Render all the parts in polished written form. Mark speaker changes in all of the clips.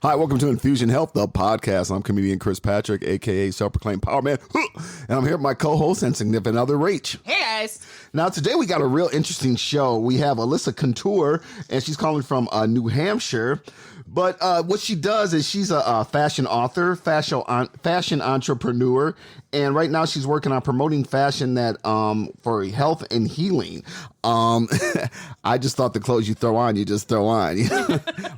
Speaker 1: Hi, welcome to Infusion Health, the podcast. I'm comedian Chris Patrick, a.k.a. self-proclaimed power man. And I'm here with my co-host and significant other, Rach.
Speaker 2: Hey, guys.
Speaker 1: Now, today we got a real interesting show. We have Alyssa Couture, and she's calling from New Hampshire. But what she does is she's a fashion author, fashion entrepreneur, and right now she's working on promoting fashion that for health and healing. I just thought the clothes you throw on, you just throw on.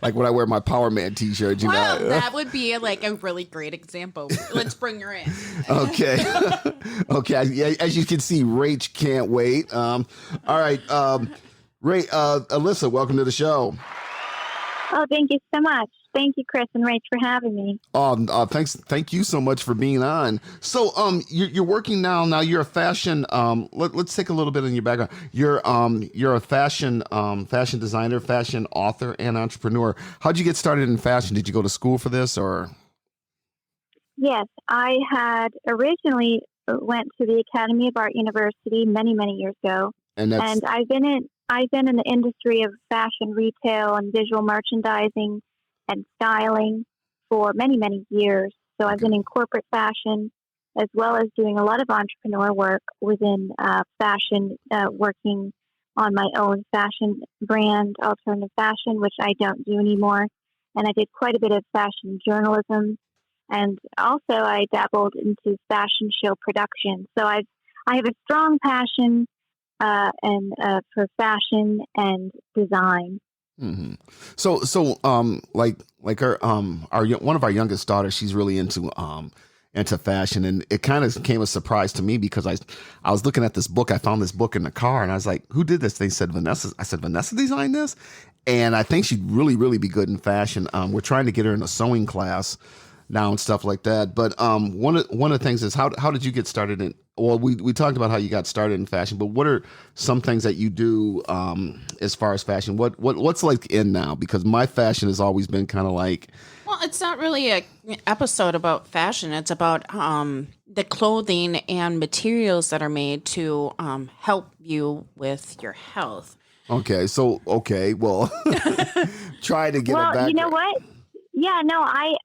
Speaker 1: Like when I wear my Power Man t-shirt, you know.
Speaker 2: That would be like a really great example. Let's bring her in.
Speaker 1: Okay. Okay. As you can see, Rach can't wait. All right. Alyssa, welcome to the show.
Speaker 3: Oh, thank you so much. Thank you, Chris and Rach, for having me.
Speaker 1: Thanks. Thank you so much for being on. So, you're working now. Now you're a fashion. Let's take a little bit in your background. You're a fashion designer, fashion author, and entrepreneur. How'd you get started in fashion? Did you go to school for this, or?
Speaker 3: Yes, I had originally went to the Academy of Art University many years ago, and I've been in the industry of fashion retail and visual merchandising and styling for many years. So I've been in corporate fashion as well as doing a lot of entrepreneur work within fashion, working on my own fashion brand, Alternative Fashion, which I don't do anymore. And I did quite a bit of fashion journalism. And also I dabbled into fashion show production. So I have a strong passion for fashion and design.
Speaker 1: Mm-hmm. So, like her, one of our youngest daughters, she's really into fashion, and it kind of came as a surprise to me because I was looking at this book. I found this book in the car, and I was like, "Who did this?" They said Vanessa. I said, "Vanessa designed this," and I think she'd really be good in fashion. We're trying to get her in a sewing class now and stuff like that. But one of the things is how did you get started in? Well, we talked about how you got started in fashion, but what are some things that you do as far as fashion? What's like in now? Because my fashion has always been kind of like.
Speaker 2: Well, it's not really an episode about fashion. It's about the clothing and materials that are made to help you with your health.
Speaker 1: Okay, well, try to get it back.
Speaker 3: Well, you know what? Yeah, no, I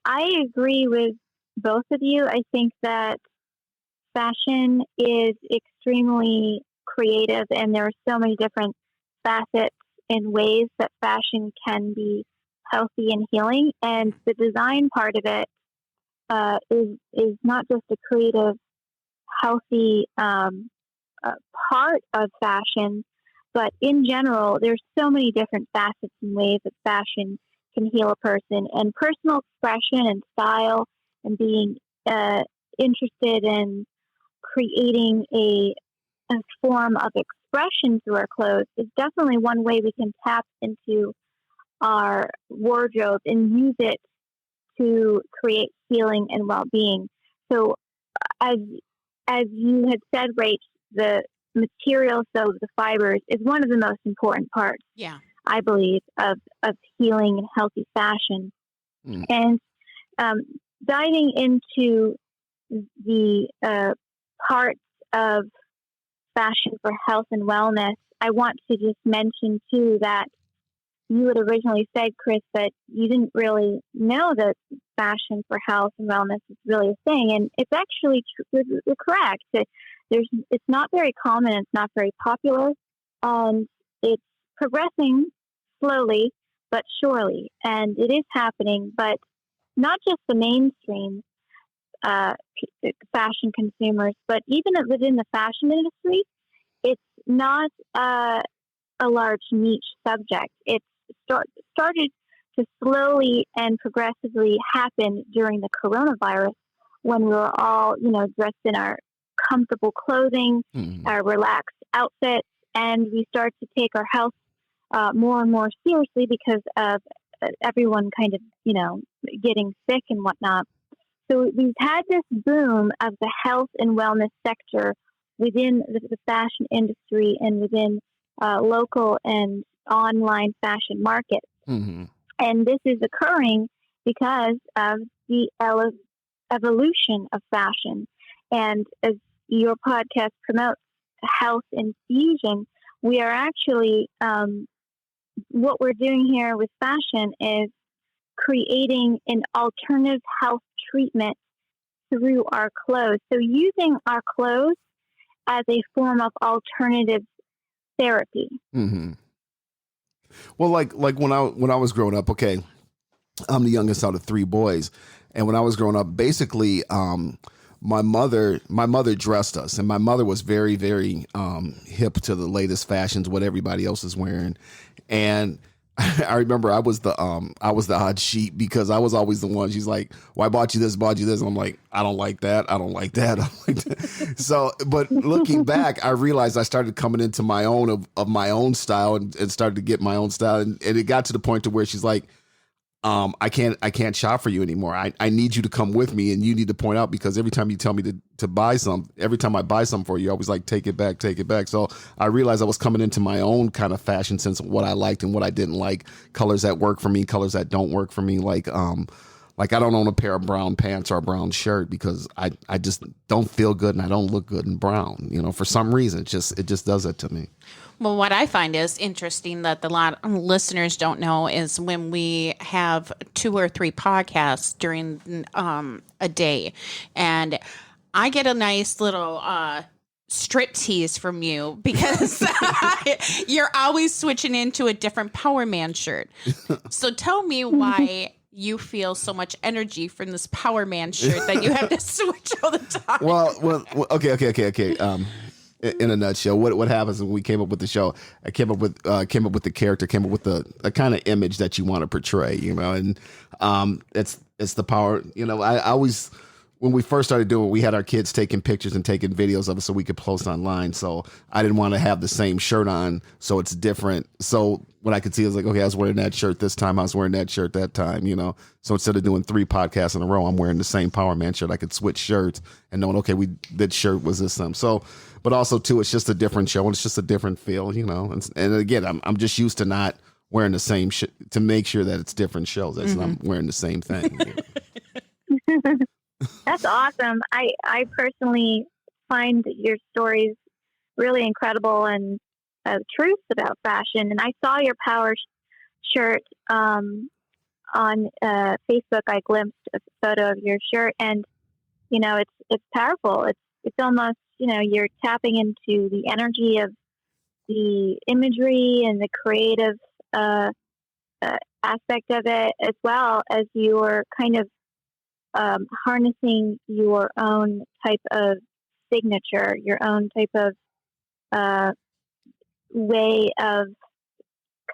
Speaker 3: agree with both of you. I think that fashion is extremely creative, and there are so many different facets and ways that fashion can be healthy and healing. And the design part of it is not just a creative, healthy part of fashion, but in general, there's so many different facets and ways that fashion can heal a person, and personal expression and style and being interested in creating a form of expression through our clothes is definitely one way we can tap into our wardrobe and use it to create healing and well-being. So as you had said, Rach, the materials, so the fibers, is one of the most important parts.
Speaker 2: Yeah.
Speaker 3: I believe, of healing and healthy fashion. And diving into the parts of fashion for health and wellness, I want to just mention, too, that you had originally said, Chris, that you didn't really know that fashion for health and wellness is really a thing. And it's actually you're correct. It's not very common. It's not very popular. And it's progressing slowly but surely, and it is happening, but not just the mainstream fashion consumers, but even within the fashion industry, it's not a large niche subject. It's started to slowly and progressively happen during the coronavirus, when we were all, dressed in our comfortable clothing, our relaxed outfits, and we start to take our health more and more seriously because of everyone kind of, getting sick and whatnot. So we've had this boom of the health and wellness sector within the fashion industry and within local and online fashion markets.
Speaker 1: Mm-hmm.
Speaker 3: And this is occurring because of the evolution of fashion. And as your podcast promotes, Health Infusion, we are actually what we're doing here with fashion is creating an alternative health treatment through our clothes. So using our clothes as a form of alternative therapy.
Speaker 1: Hmm. Well, like when I was growing up, okay, I'm the youngest out of three boys, and when I was growing up, basically, my mother dressed us, and my mother was very very hip to the latest fashions, what everybody else is wearing, and I remember I was the odd sheep because I was always the one. She's like, "Well, I bought you this, bought you this." And I'm like, "I don't like that. I don't like that. I don't like that." So, but looking back, I realized I started coming into my own of my own style and started to get my own style, and it got to the point to where she's like, I can't shop for you anymore. I need you to come with me, and you need to point out, because every time you tell me to buy some, every time I buy some for you, I always like, take it back, take it back. So I realized I was coming into my own kind of fashion sense of what I liked and what I didn't like, colors that work for me, colors that don't work for me. Like I don't own a pair of brown pants or a brown shirt because I just don't feel good and I don't look good in brown. You know, for some reason, it just does it to me.
Speaker 2: Well, what I find is interesting that a lot of listeners don't know is when we have 2 or 3 podcasts during a day, and I get a nice little strip tease from you because you're always switching into a different Power Man shirt. So tell me why you feel so much energy from this Power Man shirt that you have to switch all the time.
Speaker 1: Well, okay. In a nutshell, what happens when we came up with the show? I came up with the character, came up with the kind of image that you want to portray, you know, and it's the power. You know, I always, when we first started doing it, we had our kids taking pictures and taking videos of it so we could post online. So I didn't want to have the same shirt on, so it's different. So what I could see is like, okay, I was wearing that shirt this time, I was wearing that shirt that time, you know. So instead of doing 3 podcasts in a row, I'm wearing the same Power Man shirt. I could switch shirts and knowing, okay, that shirt was this time. So, but also too, it's just a different show and it's just a different feel, you know. And again, I'm just used to not wearing the same shit to make sure that it's different shows. That's not wearing the same thing. You know?
Speaker 3: That's awesome. I personally find your stories really incredible and truths about fashion. And I saw your power shirt on Facebook. I glimpsed a photo of your shirt, and you know it's powerful. It's almost, you know, you're tapping into the energy of the imagery and the creative aspect of it, as well as you're kind of harnessing your own type of signature, your own type of way of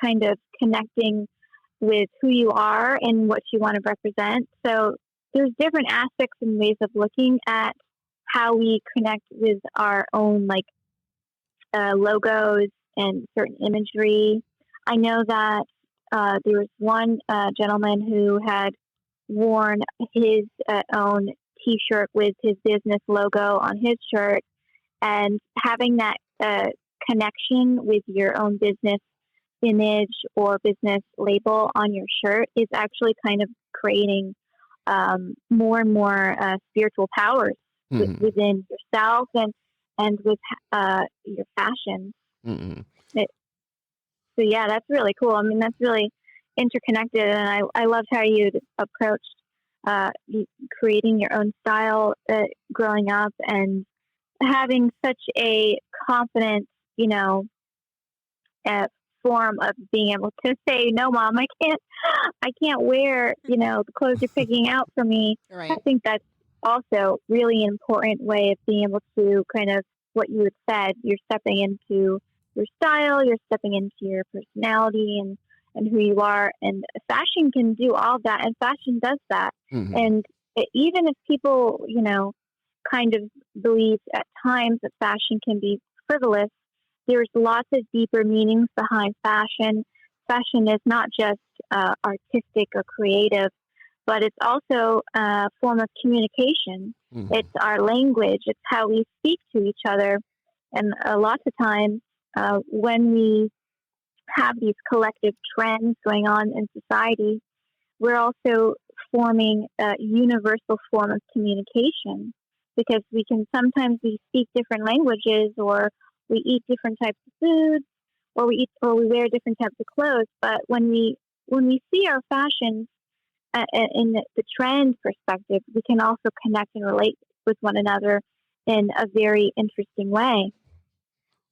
Speaker 3: kind of connecting with who you are and what you want to represent. So there's different aspects and ways of looking at how we connect with our own logos and certain imagery. I know that there was one gentleman who had worn his own T-shirt with his business logo on his shirt, and having that connection with your own business image or business label on your shirt is actually kind of creating more and more spiritual powers within yourself and with your fashion.
Speaker 1: Mm-hmm.
Speaker 3: So yeah, that's really cool. I mean, that's really interconnected, and I loved how you approached creating your own style growing up and having such a confident, you know, form of being able to say, "No, Mom, I can't wear, you know, the clothes you're picking out for me."
Speaker 2: Right.
Speaker 3: I think that's also really an important way of being able to kind of what you had said. You're stepping into your style, you're stepping into your personality and who you are. And fashion can do all of that, and fashion does that.
Speaker 1: Mm-hmm.
Speaker 3: And even if people, you know, kind of believe at times that fashion can be frivolous, there's lots of deeper meanings behind fashion. Fashion is not just artistic or creative, but it's also a form of communication.
Speaker 1: Mm-hmm.
Speaker 3: It's our language. It's how we speak to each other. And lots of times when we have these collective trends going on in society, we're also forming a universal form of communication, because we speak different languages, or we eat different types of foods, or we wear different types of clothes. But when we see our fashion in the trend perspective, we can also connect and relate with one another in a very interesting way.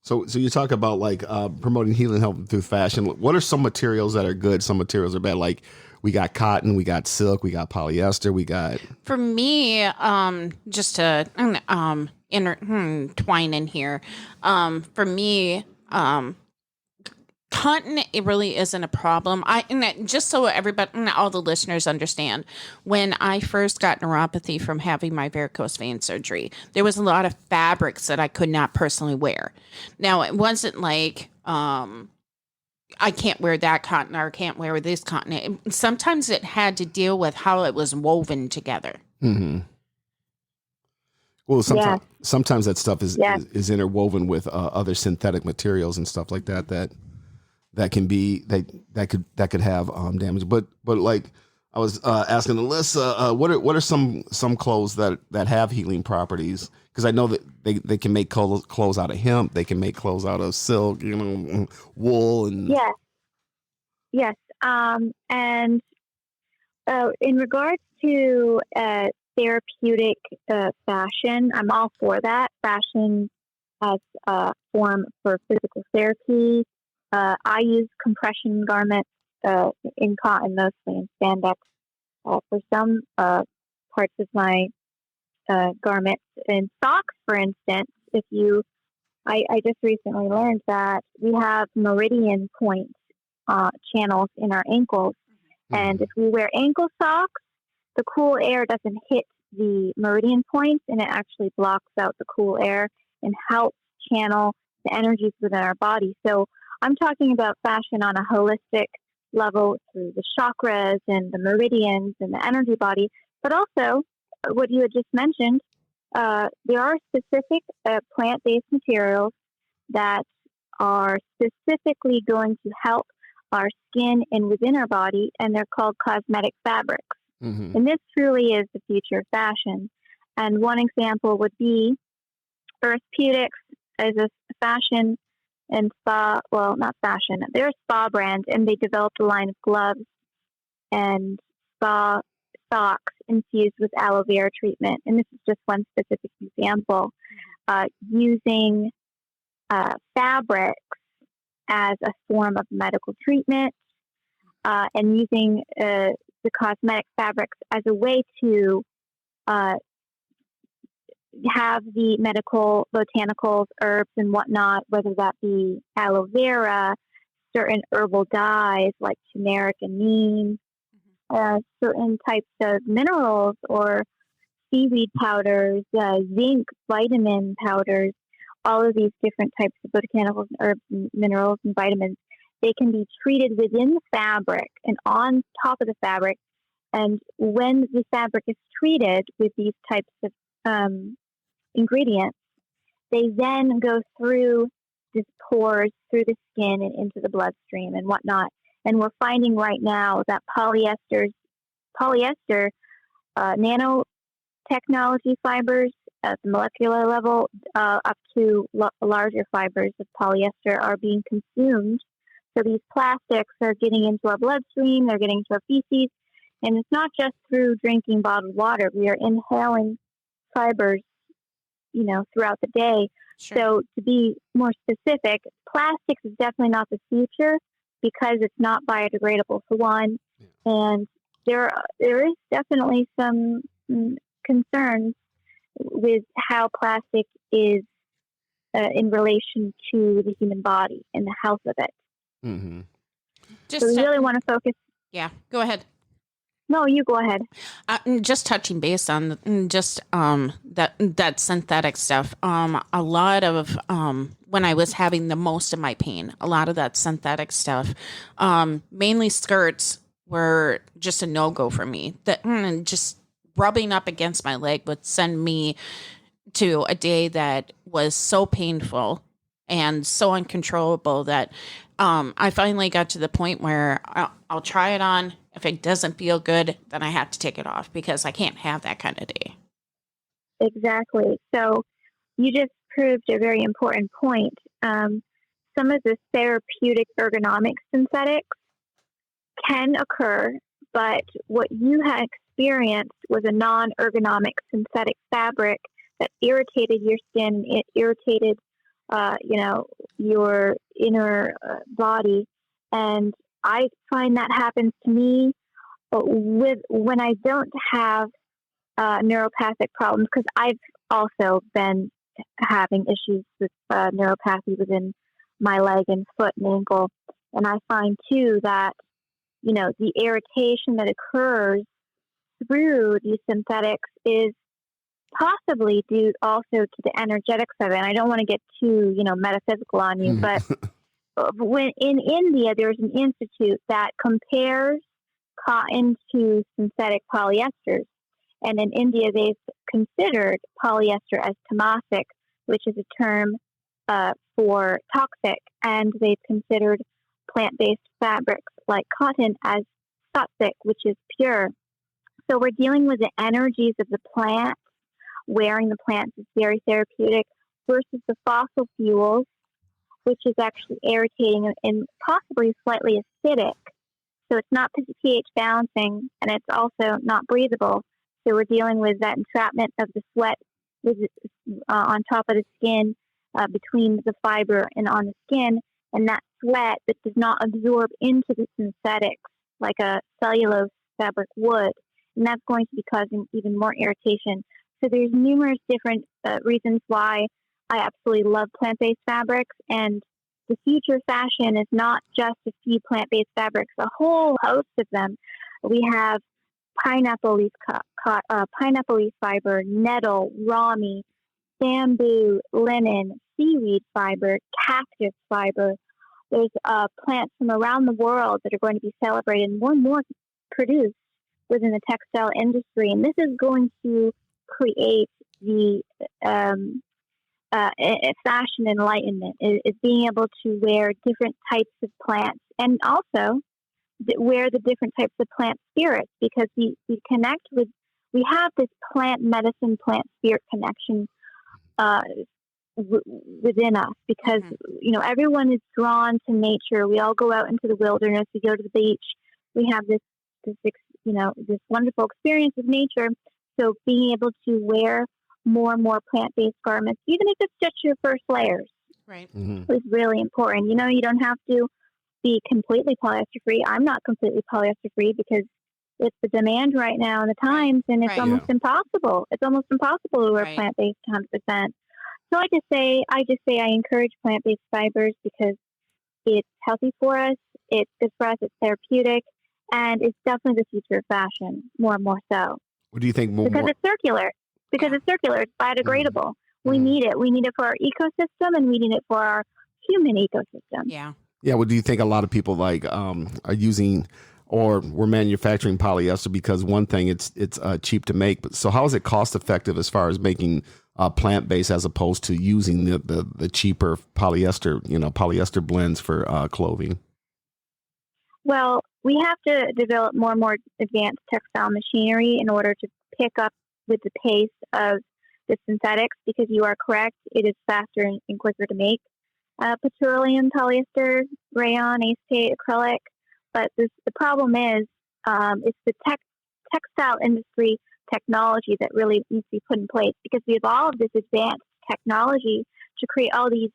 Speaker 1: So you talk about like promoting healing health through fashion. What are some materials that are good? Some materials are bad. Like we got cotton, we got silk, we got polyester, we got.
Speaker 2: For me, just to twine in here, for me, cotton, it really isn't a problem. Just so everybody, all the listeners understand, when I first got neuropathy from having my varicose vein surgery, there was a lot of fabrics that I could not personally wear. Now, it wasn't like I can't wear that cotton or I can't wear this cotton. Sometimes it had to deal with how it was woven together.
Speaker 1: Mm-hmm. Well, sometimes that stuff is interwoven with other synthetic materials and stuff like that that can be that could have damage. But like I was asking Alyssa, what are some clothes that have healing properties? Because I know that they can make clothes out of hemp, they can make clothes out of silk, wool, and
Speaker 3: yes. And in regards to therapeutic fashion, I'm all for that. Fashion as a form for physical therapy. I use compression garments in cotton, mostly in spandex, for some parts of my garments. And socks, for instance, I just recently learned that we have meridian point channels in our ankles. Mm-hmm. And if we wear ankle socks, the cool air doesn't hit the meridian points, and it actually blocks out the cool air and helps channel the energies within our body. So I'm talking about fashion on a holistic level through the chakras and the meridians and the energy body, but also what you had just mentioned, there are specific plant-based materials that are specifically going to help our skin and within our body, and they're called cosmetic fabrics. Mm-hmm. And this truly is the future of fashion. And one example would be Earthpeutics is a fashion and spa, well, not fashion, they're a spa brand, and they developed a line of gloves and spa socks infused with aloe vera treatment. And this is just one specific example, using fabrics as a form of medical treatment, and using the cosmetic fabrics as a way to have the medical botanicals, herbs, and whatnot, whether that be aloe vera, certain herbal dyes like turmeric and neem, certain types of minerals or seaweed powders, zinc, vitamin powders, all of these different types of botanicals, herbs, and minerals, and vitamins. They can be treated within the fabric and on top of the fabric. And when the fabric is treated with these types of ingredients, they then go through the pores, through the skin, and into the bloodstream and whatnot. And we're finding right now that polyester nanotechnology fibers at the molecular level, up to larger fibers of polyester are being consumed. So these plastics are getting into our bloodstream, they're getting into our feces, and it's not just through drinking bottled water. We are inhaling fibers, throughout the day. Sure. So to be more specific, plastics is definitely not the future because it's not biodegradable, for one. Yeah. And there is definitely some concerns with how plastic is in relation to the human body and the health of it. Mm-hmm. So we really want to focus.
Speaker 2: Yeah, go ahead.
Speaker 3: No, you go ahead.
Speaker 2: Just touching base on just that synthetic stuff. A lot of when I was having the most of my pain, a lot of that synthetic stuff, mainly skirts, were just a no-go for me. That just rubbing up against my leg would send me to a day that was so painful and so uncontrollable that I finally got to the point where I'll try it on. If it doesn't feel good, then I have to take it off because I can't have that kind of day.
Speaker 3: Exactly. So you just proved a very important point. Some of the therapeutic ergonomic synthetics can occur But what you had experienced was a non-ergonomic synthetic fabric that irritated your skin. It irritated, your inner body. And I find that happens to me with when I don't have neuropathic problems, because I've also been having issues with neuropathy within my leg and foot and ankle. And I find too that, the irritation that occurs through these synthetics is possibly due also to the energetics of it. And I don't want to get too, metaphysical on you, but when in India, there's an institute that compares cotton to synthetic polyesters. And in India, they've considered polyester as tamasic, which is a term for toxic. And they've considered plant-based fabrics like cotton as sattvic, which is pure. So we're dealing with the energies of the plant. Wearing the plants is very therapeutic versus the fossil fuels, which is actually irritating and possibly slightly acidic. So it's not pH balancing, and it's also not breathable. So we're dealing with that entrapment of the sweat on top of the skin, between the fiber and on the skin, and that sweat that does not absorb into the synthetics like a cellulose fabric would. And that's going to be causing even more irritation. So there's numerous different reasons why I absolutely love plant-based fabrics, and the future fashion is not just a few plant-based fabrics, a whole host of them. We have pineapple leaf fiber, nettle, rami, bamboo, linen, seaweed fiber, cactus fiber. There's plants from around the world that are going to be celebrated and more produced within the textile industry. And this is going to create the fashion enlightenment, is being able to wear different types of plants, and also wear the different types of plant spirits, because we have this plant medicine, plant spirit connection within us, because everyone is drawn to nature. We all go out into the wilderness, we go to the beach, we have this wonderful experience with nature. So being able to wear more and more plant-based garments, even if it's just your first layers,
Speaker 2: right,
Speaker 3: is really important. You don't have to be completely polyester-free. I'm not completely polyester-free because it's the demand right now in the times, and it's almost impossible. It's almost impossible to wear plant-based 100%. So I just say I encourage plant-based fibers because it's healthy for us, it's good for us, it's therapeutic, and it's definitely the future of fashion, more and more so.
Speaker 1: What do you think?
Speaker 3: Because it's circular. It's biodegradable. We need it. We need it for our ecosystem, and we need it for our human ecosystem.
Speaker 2: Yeah.
Speaker 1: Yeah. Well, do you think a lot of people are using or we're manufacturing polyester because one thing, it's cheap to make, but so how is it cost effective as far as making plant based as opposed to using the cheaper polyester blends for clothing?
Speaker 3: Well, we have to develop more and more advanced textile machinery in order to pick up with the pace of the synthetics, because you are correct, it is faster and quicker to make. Petroleum, polyester, rayon, acetate, acrylic. But the problem is, it's the textile industry technology that really needs to be put in place, because we evolved this advanced technology to create all these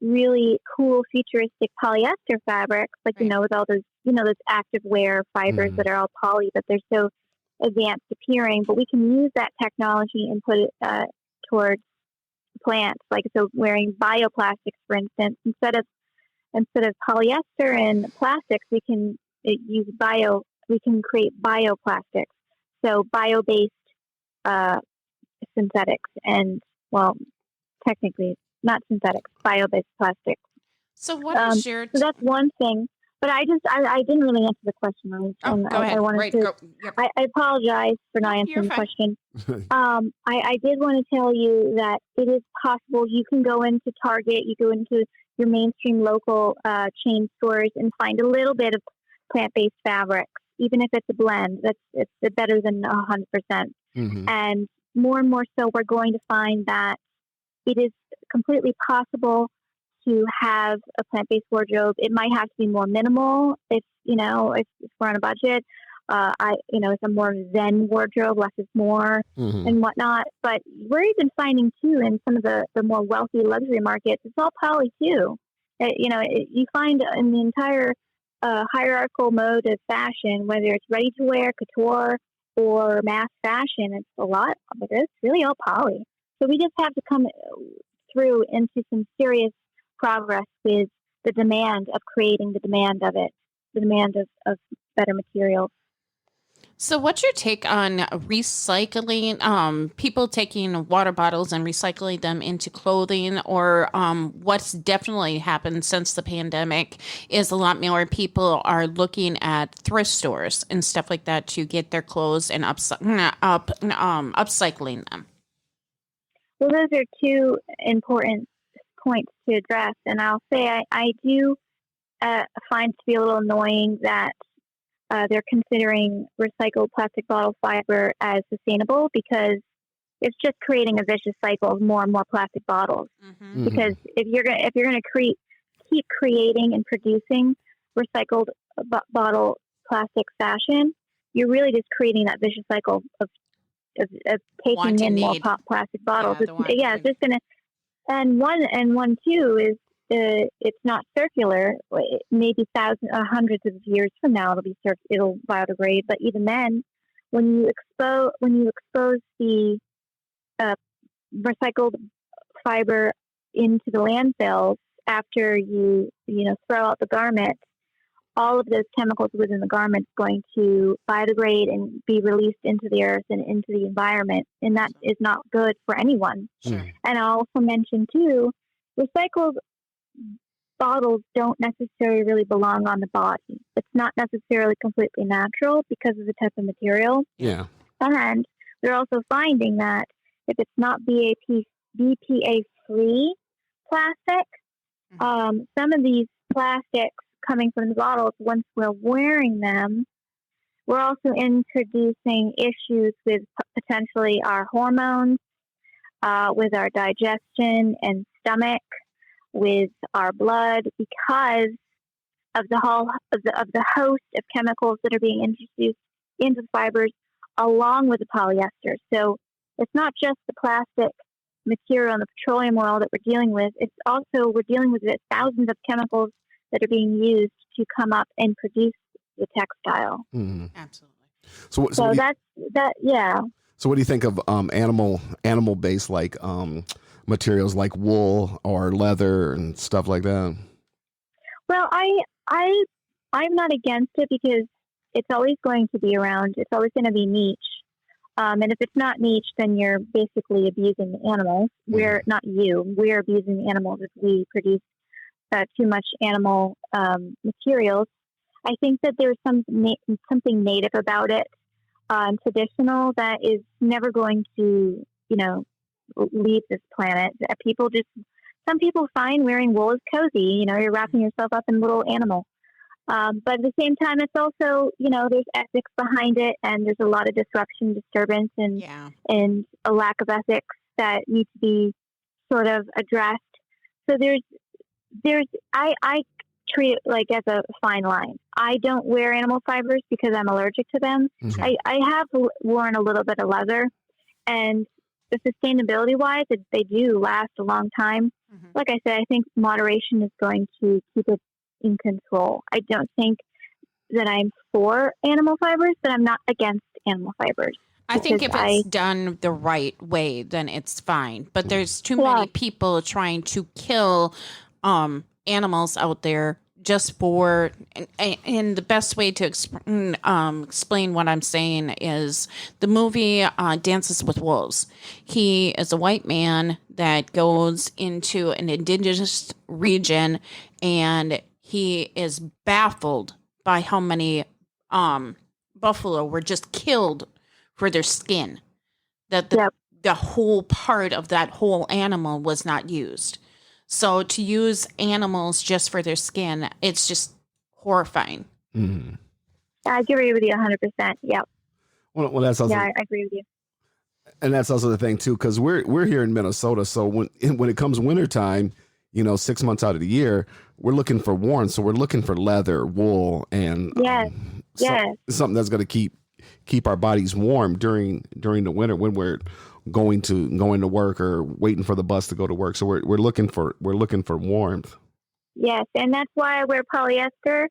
Speaker 3: really cool futuristic polyester fabrics, like, with all those, those active wear fibers that are all poly, but they're so advanced appearing. But we can use that technology and put it towards plants, like, so wearing bioplastics, for instance, instead of polyester and plastics, we can create bioplastics. So bio-based synthetics, and, well, technically not synthetics, bio-based plastics.
Speaker 2: So what is your...
Speaker 3: So that's one thing. But I didn't really answer the question.
Speaker 2: Go ahead.
Speaker 3: I apologize for not answering the question. I did want to tell you that it is possible. You can go into Target, you go into your mainstream local chain stores and find a little bit of plant-based fabrics, even if it's a blend. It's better than 100%. And more so, we're going to find that it is completely possible to have a plant-based wardrobe. It might have to be more minimal if we're on a budget, it's a more Zen wardrobe, less is more and whatnot. But we're even finding too in some of the more wealthy luxury markets, it's all poly too. You find in the entire hierarchical mode of fashion, whether it's ready to wear, couture, or mass fashion, it's a lot of it. It's really all poly. So we just have to come through into some serious progress with the demand of creating the demand of it, the demand of better materials.
Speaker 2: So what's your take on recycling, people taking water bottles and recycling them into clothing, or what's definitely happened since the pandemic is a lot more people are looking at thrift stores and stuff like that to get their clothes and upcycling them?
Speaker 3: Well, those are two important points to address. And I'll say I do find to be a little annoying that they're considering recycled plastic bottle fiber as sustainable, because it's just creating a vicious cycle of more and more plastic bottles. Because if you're gonna keep creating and producing recycled bottle plastic fashion, you're really just creating that vicious cycle of taking in more plastic bottles. It's just gonna. And one too is it's not circular. Maybe thousands or hundreds of years from now it'll biodegrade. But even then, when you expose the recycled fiber into the landfills after you throw out the garment, all of those chemicals within the garment is going to biodegrade and be released into the earth and into the environment, and that is not good for anyone.
Speaker 2: Sure.
Speaker 3: And I'll also mention too, recycled bottles don't necessarily really belong on the body. It's not necessarily completely natural because of the type of material.
Speaker 1: Yeah.
Speaker 3: And they're also finding that if it's not BPA free plastic, some of these plastics coming from the bottles, once we're wearing them, we're also introducing issues with potentially our hormones, with our digestion and stomach, with our blood, because of the host of chemicals that are being introduced into the fibers along with the polyester. So it's not just the plastic material and the petroleum oil that we're dealing with. It's also, we're dealing with thousands of chemicals that are being used to come up and produce the textile.
Speaker 2: Absolutely.
Speaker 3: So that's that. Yeah.
Speaker 1: So what do you think of animal based like materials like wool or leather and stuff like that?
Speaker 3: Well, I'm not against it, because it's always going to be around. It's always going to be niche. And if it's not niche, then you're basically abusing the animals. We're abusing the animals if we produce too much animal materials. I think that there's something native about it, traditional, that is never going to, leave this planet. Some people find wearing wool is cozy. You're wrapping yourself up in a little animal. But at the same time, it's also, there's ethics behind it, and there's a lot of disturbance, and a lack of ethics that need to be sort of addressed. So I treat it like as a fine line. I don't wear animal fibers because I'm allergic to them. I have worn a little bit of leather, and the sustainability wise, they do last a long time. Like I said, I think moderation is going to keep it in control. I don't think that I'm for animal fibers, but I'm not against animal fibers.
Speaker 2: I think if it's done the right way, then it's fine. But there's too many people trying to kill animals out there just for, and the best way to explain what I'm saying is the movie Dances with Wolves. He is a white man that goes into an indigenous region, and he is baffled by how many buffalo were just killed for their skin. That the whole part of that whole animal was not used. So to use animals just for their skin, it's just horrifying.
Speaker 3: I agree with you 100%. Yep.
Speaker 1: Well, that's also,
Speaker 3: I agree with you.
Speaker 1: And that's also the thing too, because we're here in Minnesota. So when it comes wintertime, 6 months out of the year, we're looking for warm. So we're looking for leather, wool, and
Speaker 3: Yes.
Speaker 1: something that's going to keep our bodies warm during the winter when we're going to work or waiting for the bus to go to work. So we're looking for warmth.
Speaker 3: Yes, and that's why I wear polyester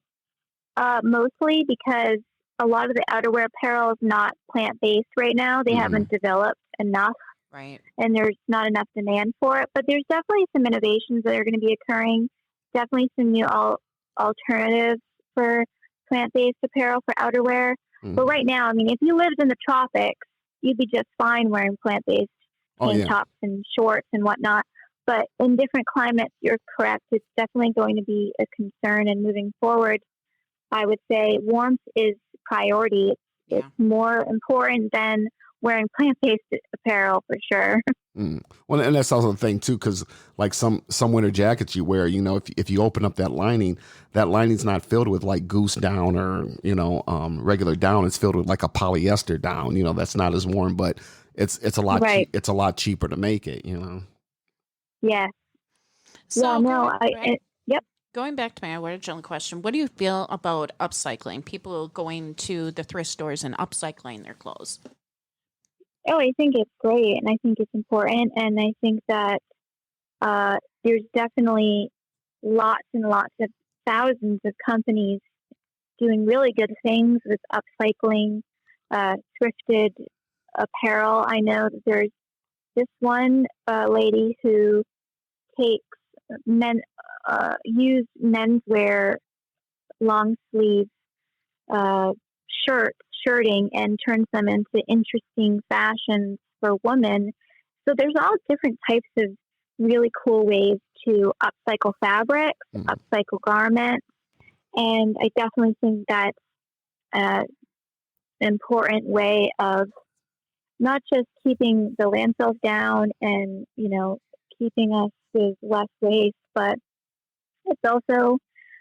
Speaker 3: mostly, because a lot of the outerwear apparel is not plant-based right now. They haven't developed enough,
Speaker 2: Right.
Speaker 3: and there's not enough demand for it. But there's definitely some innovations that are going to be occurring. Definitely some new alternatives for plant-based apparel for outerwear. But right now, I mean, if you lived in the tropics, you'd be just fine wearing plant-based tank tops and shorts and whatnot. But in different climates, you're correct. It's definitely going to be a concern. And moving forward, I would say warmth is priority. It's more important than wearing plant-based apparel for sure.
Speaker 1: Well, and that's also the thing too, because like some winter jackets you wear, if you open up that lining's not filled with like goose down or regular down. It's filled with like a polyester down. That's not as warm, but it's a lot it's a lot cheaper to make it.
Speaker 3: Yes.
Speaker 2: So
Speaker 3: Yep.
Speaker 2: Going back to my original question, what do you feel about upcycling? People going to the thrift stores and upcycling their clothes.
Speaker 3: Oh, I think it's great, and I think it's important, and I think that there's definitely lots and lots of thousands of companies doing really good things with upcycling thrifted apparel. I know that there's this one lady who takes used menswear long sleeve shirting and turns them into interesting fashions for women. So there's all different types of really cool ways to upcycle fabrics, upcycle garments, and I definitely think that's an important way of not just keeping the landfills down and keeping us with less waste, but it's also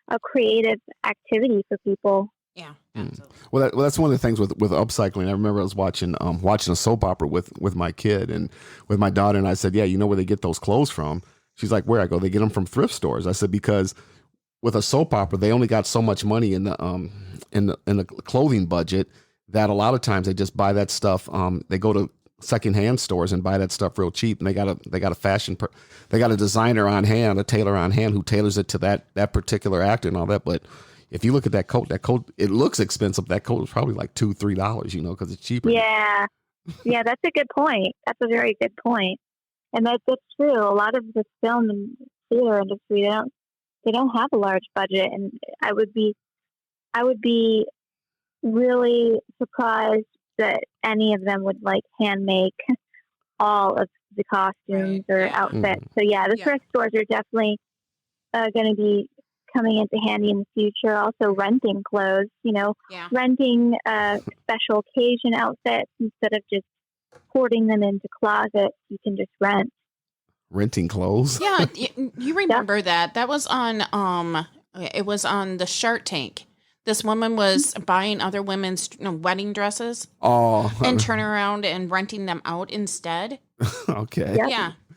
Speaker 3: a creative activity for people.
Speaker 2: Yeah, absolutely.
Speaker 1: Well, that's one of the things with upcycling. I remember I was watching a soap opera with my kid and with my daughter, and I said, "Yeah, you know where they get those clothes from?" She's like, "Where?" I go, "They get them from thrift stores." I said, "Because with a soap opera, they only got so much money in the clothing budget that a lot of times they just buy that stuff. They go to secondhand stores and buy that stuff real cheap, and they got a designer on hand, a tailor on hand who tailors it to that particular actor and all that, but." If you look at that coat, it looks expensive. That coat is probably like $2-3, because it's cheaper.
Speaker 3: Yeah, that's a good point. That's a very good point, and that's true. A lot of the film and theater industry, they don't have a large budget, and I would be really surprised that any of them would like hand make all of the costumes or outfits. So the thrift stores are definitely going to be coming into handy in the future. Also renting clothes, renting special occasion outfits instead of just hoarding them into closets. You can just
Speaker 1: renting clothes.
Speaker 2: Yeah, you remember that was on it was on the Shark Tank. This woman was buying other women's wedding dresses and turning around and renting them out instead.
Speaker 1: Okay.
Speaker 3: Yep.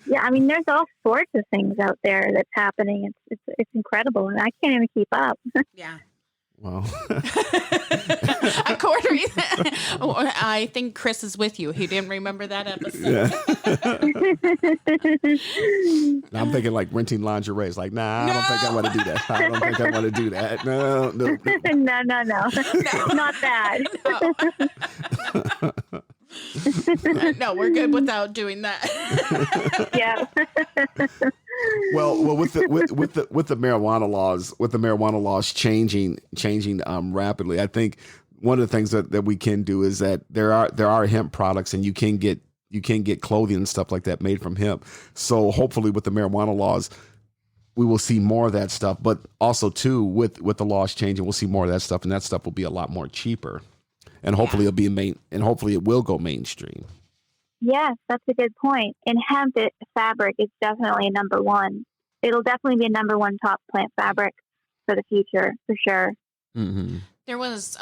Speaker 3: Yeah, I mean, there's all sorts of things out there that's happening. It's incredible, and I can't even keep up.
Speaker 2: Yeah.
Speaker 1: Well,
Speaker 2: according, I think Chris is with you. He didn't remember that episode.
Speaker 1: Yeah. I'm thinking like renting lingerie. It's like, nah, I don't think I want to do that. I don't think I want to do that. No.
Speaker 3: No. Not that.
Speaker 2: No. No, we're good without doing that.
Speaker 3: Yeah.
Speaker 1: Well, with the marijuana laws changing rapidly, I think one of the things that we can do is that there are hemp products, and you can get clothing and stuff like that made from hemp. So hopefully, with the marijuana laws, we will see more of that stuff. But also too, with the laws changing, we'll see more of that stuff, and that stuff will be a lot more cheaper. And hopefully hopefully it will go mainstream.
Speaker 3: Yes, that's a good point. And hemp fabric is definitely a number one. It'll definitely be a number one top plant fabric for the future, for sure.
Speaker 1: Mm-hmm.
Speaker 2: There was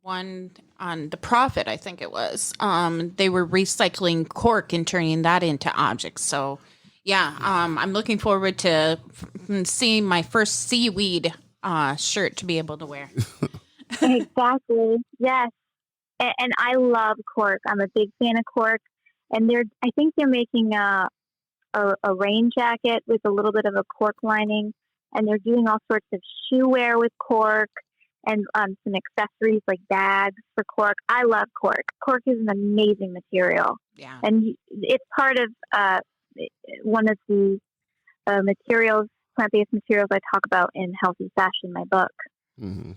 Speaker 2: one on the Prophet, I think it was. They were recycling cork and turning that into objects. So, I'm looking forward to seeing my first seaweed shirt to be able to wear.
Speaker 3: Exactly. Yes. And I love cork. I'm a big fan of cork. And I think they're making a rain jacket with a little bit of a cork lining. And they're doing all sorts of shoe wear with cork and some accessories like bags for cork. I love cork. Cork is an amazing material.
Speaker 2: Yeah.
Speaker 3: And it's part of one of the materials, plant-based materials I talk about in Healthy Fashion, my book.
Speaker 1: Mm-hmm.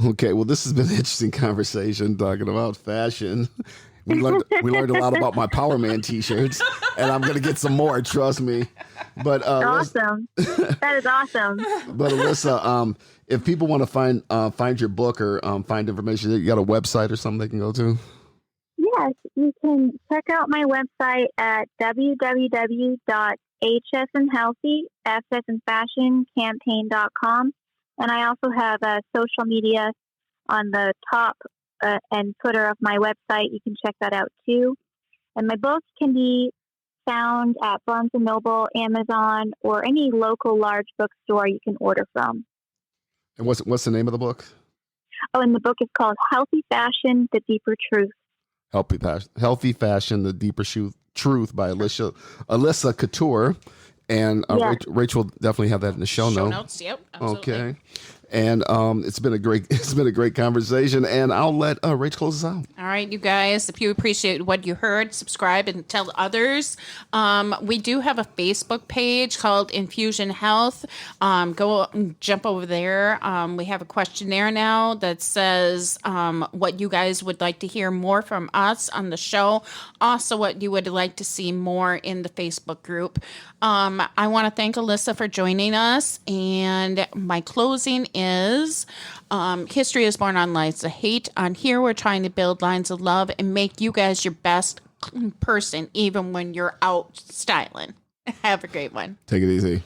Speaker 1: Okay, well, this has been an interesting conversation talking about fashion. We learned a lot about my Power Man t-shirts, and I'm gonna get some more. Trust me. But
Speaker 3: awesome, that is awesome.
Speaker 1: But Alyssa, if people want to find your book or find information, you got a website or something they can go to?
Speaker 3: Yes, you can check out my website at www.hsandhealthy.campaign.com. And I also have social media on the top and footer of my website. You can check that out too. And my books can be found at Barnes & Noble, Amazon, or any local large bookstore you can order from.
Speaker 1: And what's the name of the book?
Speaker 3: Oh, and the book is called Healthy Fashion, The Deeper Truth.
Speaker 1: Healthy Fashion, The Deeper Truth by Alyssa Couture. And Rachel will definitely have that in the show notes.
Speaker 2: Yep. Absolutely.
Speaker 1: Okay. And it's been a great conversation, and I'll let Rach close us out.
Speaker 2: All right, you guys, if you appreciate what you heard, subscribe and tell others. We do have a Facebook page called Infusion Health. Go jump over there. We have a questionnaire now that says what you guys would like to hear more from us on the show. Also, what you would like to see more in the Facebook group. I want to thank Alyssa for joining us, and my closing is history is born on lines of hate. On here, we're trying to build lines of love and make you guys your best person, even when you're out styling. Have a great one.
Speaker 1: Take it easy.